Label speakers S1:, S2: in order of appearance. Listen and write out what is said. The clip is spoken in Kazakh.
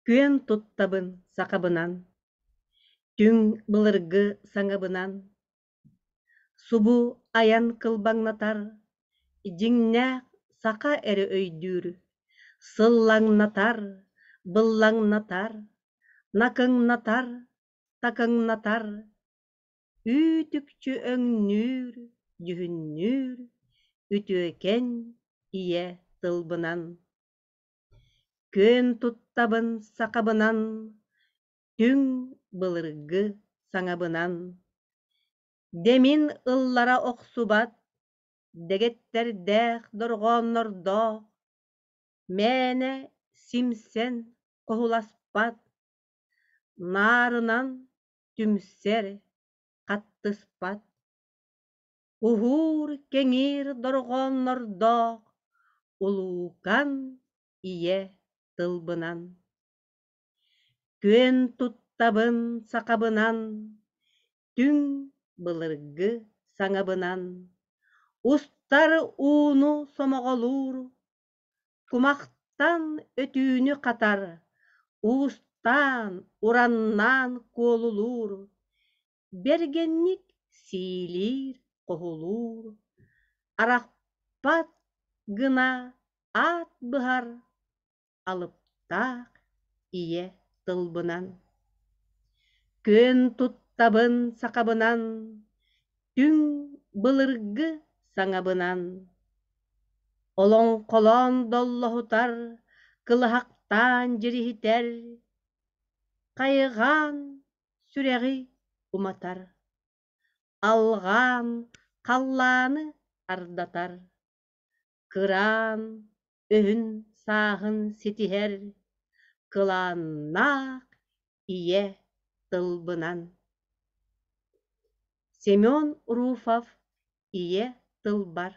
S1: Күен туттабын сақабынан, түң былыргы саңабынан, субу аян кылбаңнатар, жиңнәк сақа әрі өйдүр, сыллаңнатар, быллаңнатар, накыңнатар, такыңнатар, үтүкчү өңнүр, жүһүннүр, үтүөкен ие тылбынан. Күн туттабын сақабынан, түң былыргы саңабынан. Демин ыллара оқсубат, дегеттердәх дорғоннордоох, мәне симсен қохуласпат, нарынан түмсер қаттыспат. Ухур кеңир дорғоннордоох, улуукан ие тылбынан. Күн туттабын сақабынан, түң былыргы саңабынан. Устар уну сомоголур, кумақтан өтүүнү қатар, устан, ураннан куолулур, бергенник сиилир қохулур, арақпат гына ат быһар, алыптаах ие тылбынан. Күн туттабын сақабынан, түң былыргы саңабынан. Олоңқолон доллоһутар, кылыһактаан жириһитэр, қайыған сүрэҕи уматар, алҕаан халлааны ардатар, кыраан өһүн сааһын ситиһэр, кылааннаах ие тылбынан. Семен Руфов ие тылбар.